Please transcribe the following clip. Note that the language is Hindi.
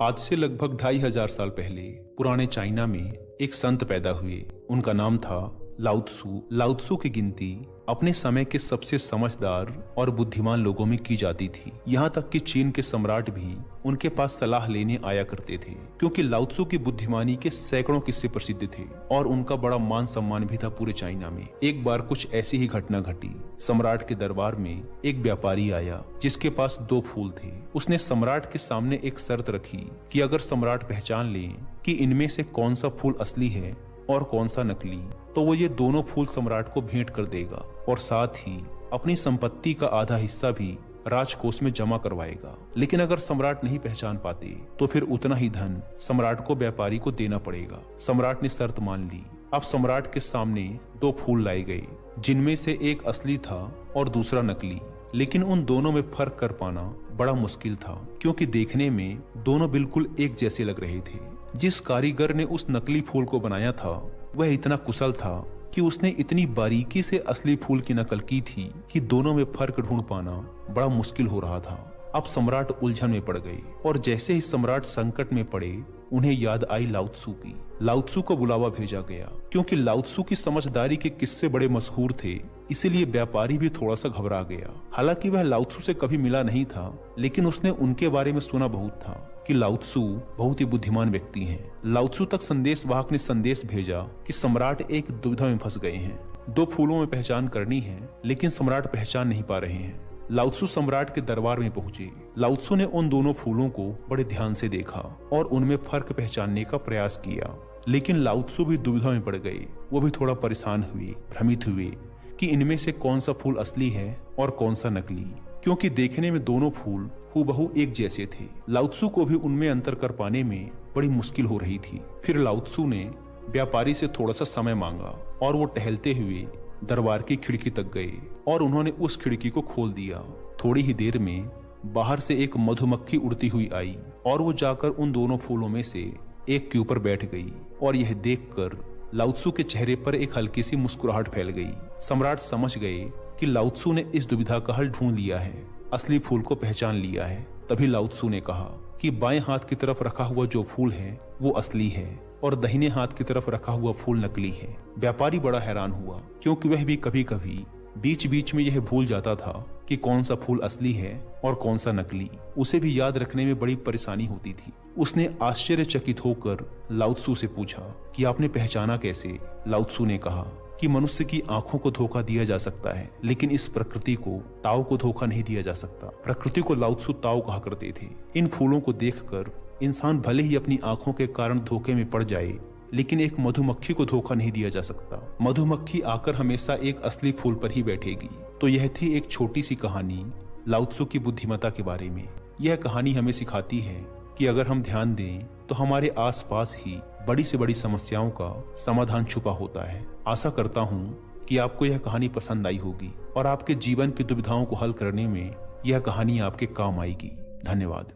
आज से लगभग 2500 साल पहले पुराने चाइना में एक संत पैदा हुए। उनका नाम था लाओ त्सु। लाओ त्सु की गिनती अपने समय के सबसे समझदार और बुद्धिमान लोगों में की जाती थी। यहाँ तक कि चीन के सम्राट भी उनके पास सलाह लेने आया करते थे, क्योंकि लाओ त्सु की बुद्धिमानी के सैकड़ों किस्से प्रसिद्ध थे और उनका बड़ा मान सम्मान भी था पूरे चाइना में। एक बार कुछ ऐसी ही घटना घटी। सम्राट के दरबार में एक व्यापारी आया जिसके पास 2 फूल थे। उसने सम्राट के सामने एक शर्त रखी कि अगर सम्राट पहचान ले कि इनमें से कौन सा फूल असली है और कौन सा नकली, तो वो ये दोनों फूल सम्राट को भेंट कर देगा और साथ ही अपनी संपत्ति का आधा हिस्सा भी राजकोष में जमा करवाएगा। लेकिन अगर सम्राट नहीं पहचान पाते तो फिर उतना ही धन सम्राट को व्यापारी को देना पड़ेगा। सम्राट ने शर्त मान ली। अब सम्राट के सामने 2 फूल लाए गए, जिनमें से एक असली था और दूसरा नकली। लेकिन उन दोनों में फर्क कर पाना बड़ा मुश्किल था, क्योंकि देखने में दोनों बिल्कुल एक जैसे लग रहे थे। जिस कारीगर ने उस नकली फूल को बनाया था वह इतना कुशल था कि उसने इतनी बारीकी से असली फूल की नकल की थी कि दोनों में फर्क ढूंढ पाना बड़ा मुश्किल हो रहा था। अब सम्राट उलझन में पड़ गए और जैसे ही सम्राट संकट में पड़े उन्हें याद आई लाओ त्सु की। लाओ त्सु को बुलावा भेजा गया, क्योंकि लाओ त्सु की समझदारी के किस्से बड़े मशहूर थे। इसीलिए व्यापारी भी थोड़ा सा घबरा गया। हालांकि वह लाओ त्सु से कभी मिला नहीं था, लेकिन उसने उनके बारे में सुना बहुत था कि लाओ त्सु बहुत ही बुद्धिमान व्यक्ति हैं। लाओ त्सु तक संदेशवाहक ने संदेश भेजा कि सम्राट एक दुविधा में फंस गए हैं। 2 फूलों में पहचान करनी है, लेकिन सम्राट पहचान नहीं पा रहे हैं। लाओ त्सु सम्राट के दरबार में पहुंचे। लाओ त्सु ने उन दोनों फूलों को बड़े ध्यान से देखा और उनमें फर्क पहचानने का प्रयास किया। लेकिन लाओ त्सु भी दुविधा में पड़ गए। वो भी थोड़ा परेशान हुए, भ्रमित हुए कि इनमें से कौन सा फूल असली है और कौन सा नकली, क्योंकि देखने में दोनों फूल हूबहू एक जैसे थे। लाओ त्सु को भी उनमें अंतर कर पाने में बड़ी मुश्किल हो रही थी। फिर लाओ त्सु ने व्यापारी से थोड़ा सा समय मांगा और वो टहलते हुए दरबार की खिड़की तक गए और उन्होंने उस खिड़की को खोल दिया। थोड़ी ही देर में बाहर से एक मधुमक्खी उड़ती हुई आई और वो जाकर उन दोनों फूलों में से एक के ऊपर बैठ गई और यह देखकर लाओ त्सु के चेहरे पर एक हल्की सी मुस्कुराहट फैल गई। सम्राट समझ गए कि लाओ त्सु ने इस दुविधा का हल ढूंढ लिया है, असली फूल को पहचान लिया है। तभी लाओ त्सु ने कहा कि बाएं हाथ की तरफ रखा हुआ जो फूल है वो असली है और दाहिने हाथ की तरफ रखा हुआ फूल नकली है। व्यापारी बड़ा हैरान हुआ, क्योंकि वह भी कभी कभी बीच बीच में यह भूल जाता था कि कौन सा फूल असली है और कौन सा नकली। उसे भी याद रखने में बड़ी परेशानी होती थी। उसने आश्चर्यचकित होकर लाओ त्सु से पूछा कि आपने पहचाना कैसे? लाओ त्सु ने कहा कि मनुष्य की आंखों को धोखा दिया जा सकता है, लेकिन इस प्रकृति को, ताओ को धोखा नहीं दिया जा सकता। प्रकृति को लाओ त्सु ताओ कहा करते थे। इन फूलों को देखकर इंसान भले ही अपनी आंखों के कारण धोखे में पड़ जाए, लेकिन एक मधुमक्खी को धोखा नहीं दिया जा सकता। मधुमक्खी आकर हमेशा एक असली फूल पर ही बैठेगी। तो यह थी एक छोटी सी कहानी लाओ त्सु की बुद्धिमत्ता के बारे में। यह कहानी हमें सिखाती है कि अगर हम ध्यान दें तो हमारे आसपास ही बड़ी से बड़ी समस्याओं का समाधान छुपा होता है। आशा करता हूँ कि आपको यह कहानी पसंद आई होगी और आपके जीवन की दुविधाओं को हल करने में यह कहानी आपके काम आएगी। धन्यवाद।